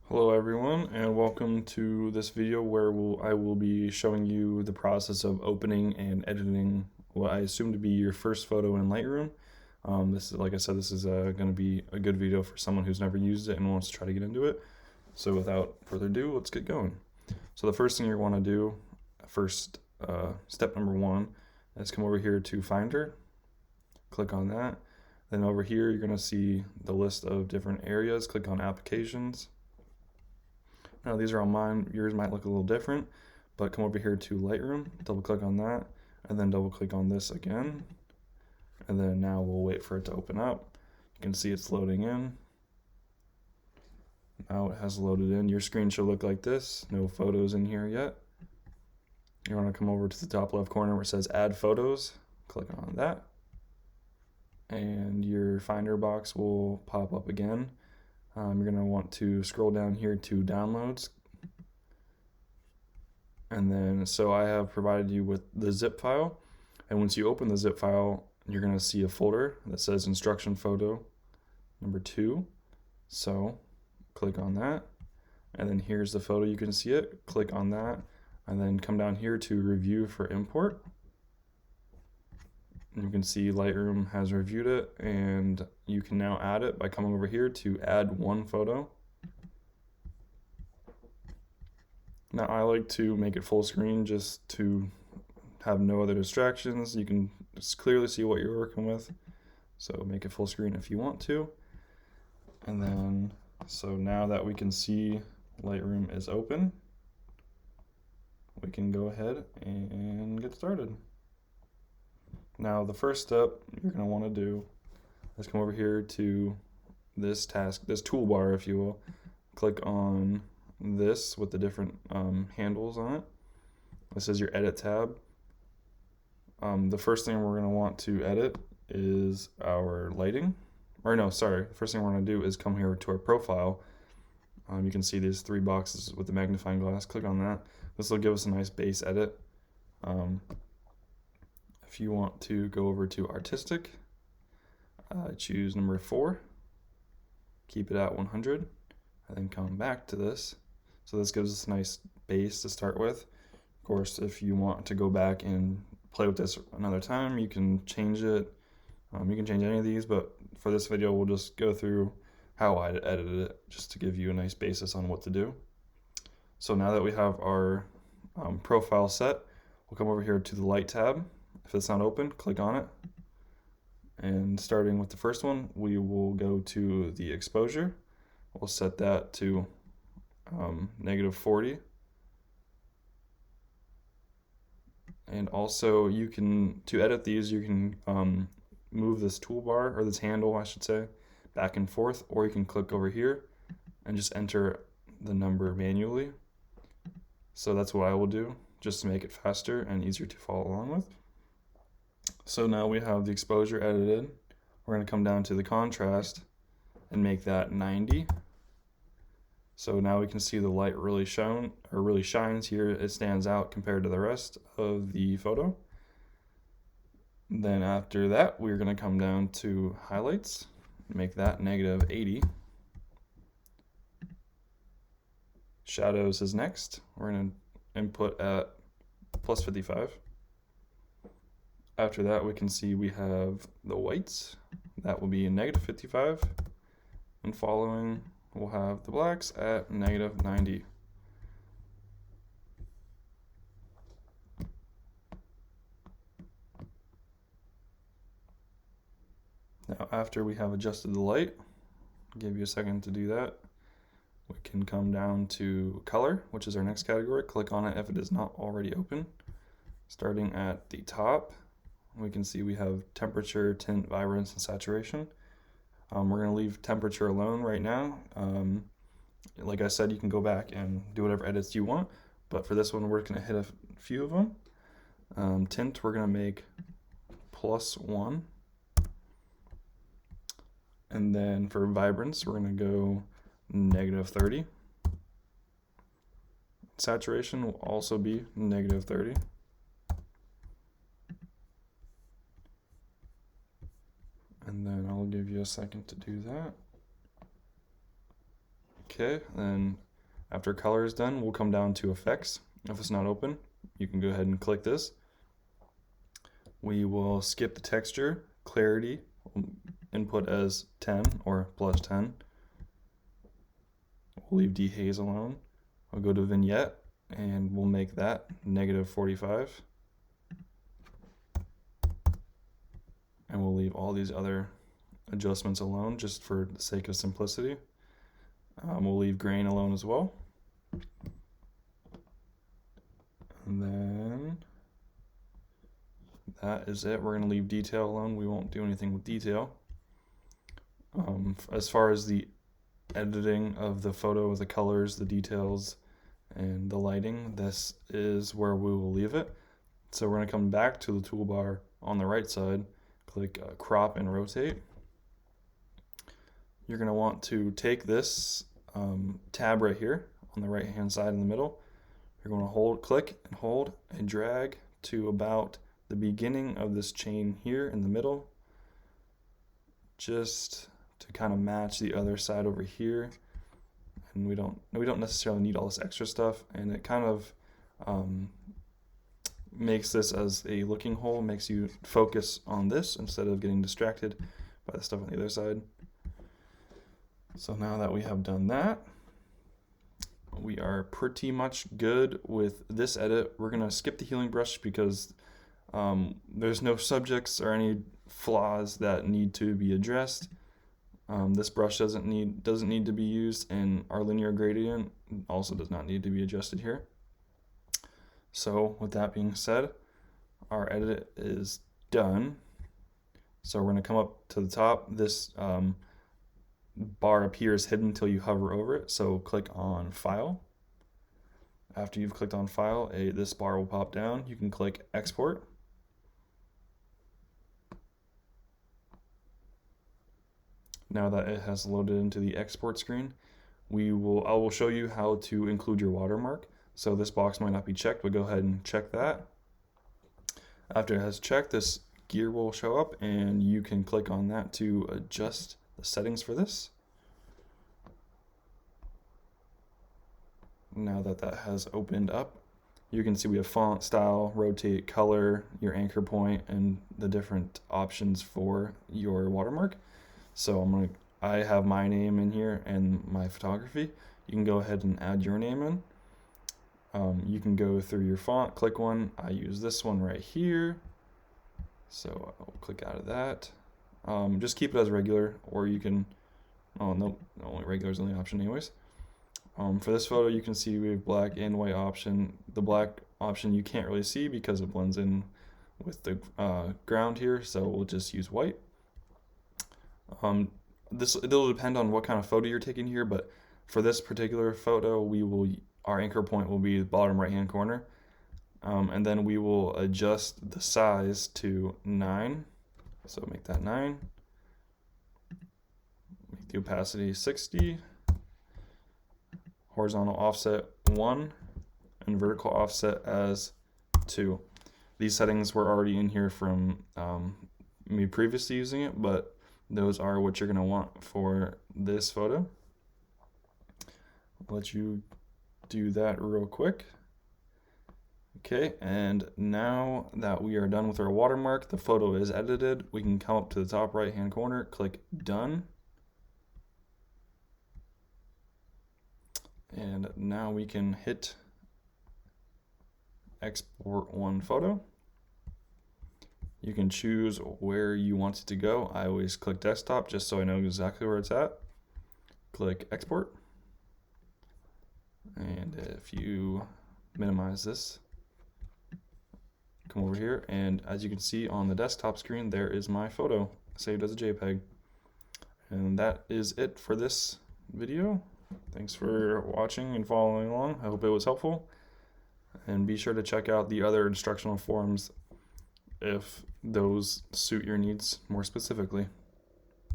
Hello everyone, and welcome to this video where I will be showing you the process of opening and editing what I assume to be your first photo in Lightroom. This is, like I said, this is going to be a good video for someone who's never used it and wants to try to get into it. So without further ado, let's get going. So the first thing you want to do, step number one, is come over here to Finder, click on that. Then over here, you're going to see the list of different areas. Click on Applications. Now these are all mine. Yours might look a little different, but come over here to Lightroom, double click on that, and then double click on this again. And then now we'll wait for it to open up. You can see it's loading in. Now it has loaded in. Your screen should look like this. No photos in here yet. You want to come over to the top left corner where it says Add Photos. Click on that. And your Finder box will pop up again. You're going to want to scroll down here to Downloads. And then, so I have provided you with the zip file. And once you open the zip file, you're going to see a folder that says Instruction Photo number 2. So click on that. And then here's the photo. You can see it. Click on that. And then come down here to Review for Import. You can see Lightroom has reviewed it, and you can now add it by coming over here to add one photo. Now I like to make it full screen just to have no other distractions. You can just clearly see what you're working with. So make it full screen if you want to. And then, so now that we can see Lightroom is open, we can go ahead and get started. Now the first step you're going to want to do is come over here to this toolbar, if you will. Click on this with the different handles on it. This is your edit tab. The first thing we're going to want to edit is our lighting. The first thing we're going to do is come here to our profile. You can see these 3 boxes with the magnifying glass. Click on that. This will give us a nice base edit. If you want to go over to Artistic, choose number 4, keep it at 100, and then come back to this. So this gives us a nice base to start with. Of course, if you want to go back and play with this another time, you can change it. You can change any of these, but for this video, we'll just go through how I edited it, just to give you a nice basis on what to do. So now that we have our profile set, we'll come over here to the Light tab. If it's not open, click on it. And starting with the first one, we will go to the exposure. We'll set that to -40. And also you can, to edit these, you can move this toolbar, or this handle I should say, back and forth, or you can click over here and just enter the number manually. So that's what I will do, just to make it faster and easier to follow along with. So now we have the exposure edited. We're going to come down to the contrast and make that 90. So now we can see the light really shines here. It stands out compared to the rest of the photo. Then after that, we're going to come down to highlights, make that -80. Shadows is next. We're going to input at +55. After that, we can see we have the whites. That will be -55. And following, we'll have the blacks at -90. Now, after we have adjusted the light, I'll give you a second to do that. We can come down to color, which is our next category. Click on it if it is not already open. Starting at the top, we can see we have temperature, tint, vibrance, and saturation. We're going to leave temperature alone right now. Like I said, you can go back and do whatever edits you want, but for this one, we're going to hit a few of them. Tint, we're going to make +1. And then for vibrance, we're going to go -30. Saturation will also be -30. And then I'll give you a second to do that. Okay, then after color is done, we'll come down to effects. If it's not open, you can go ahead and click this. We will skip the texture, clarity, input as 10 or plus 10. We'll leave dehaze alone. I'll go to vignette and we'll make that -45. And we'll leave all these other adjustments alone just for the sake of simplicity. We'll leave grain alone as well. And then that is it. We're going to leave detail alone. We won't do anything with detail. As far as the editing of the photo, the colors, the details, and the lighting, this is where we will leave it. So we're going to come back to the toolbar on the right side, click crop and rotate. You're going to want to take this tab right here on the right hand side in the middle. You're going to click and hold and drag to about the beginning of this chain here in the middle, just to kind of match the other side over here. And we don't necessarily need all this extra stuff, and it kind of makes this as a looking hole, makes you focus on this instead of getting distracted by the stuff on the other side. So now that we have done that, we are pretty much good with this edit. We're gonna skip the healing brush because there's no subjects or any flaws that need to be addressed. This brush doesn't need to be used, and our linear gradient also does not need to be adjusted here. So with that being said, our edit is done. So we're going to come up to the top. This bar appears hidden until you hover over it. So click on File. After you've clicked on File, this bar will pop down. You can click Export. Now that it has loaded into the export screen, I will show you how to include your watermark. So this box might not be checked, but go ahead and check that. After it has checked, this gear will show up and you can click on that to adjust the settings for this. Now that that has opened up, you can see we have font, style, rotate, color, your anchor point, and the different options for your watermark. So I have my name in here and my photography. You can go ahead and add your name in. You can go through your font, click one. I use this one right here. So I'll click out of that. Just keep it as regular, or you can, oh no, only regular is the only option anyways. For this photo, you can see we have black and white option. The black option you can't really see because it blends in with the ground here, so we'll just use white. It'll depend on what kind of photo you're taking here, but for this particular photo, our anchor point will be the bottom right hand corner, and then we will adjust the size to 9. So make that 9. Make the opacity 60. Horizontal offset 1, and vertical offset as 2. These settings were already in here from me previously using it, but those are what you're going to want for this photo. I'll let you do that real quick. Okay, and now that we are done with our watermark, the photo is edited, we can come up to the top right hand corner, click Done. And now we can hit Export one photo. You can choose where you want it to go. I always click desktop just so I know exactly where it's at. Click export. And if you minimize this, come over here, and as you can see on the desktop screen, there is my photo saved as a JPEG. And that is it for this video. Thanks for watching and following along. I hope it was helpful. And be sure to check out the other instructional forums if those suit your needs more specifically.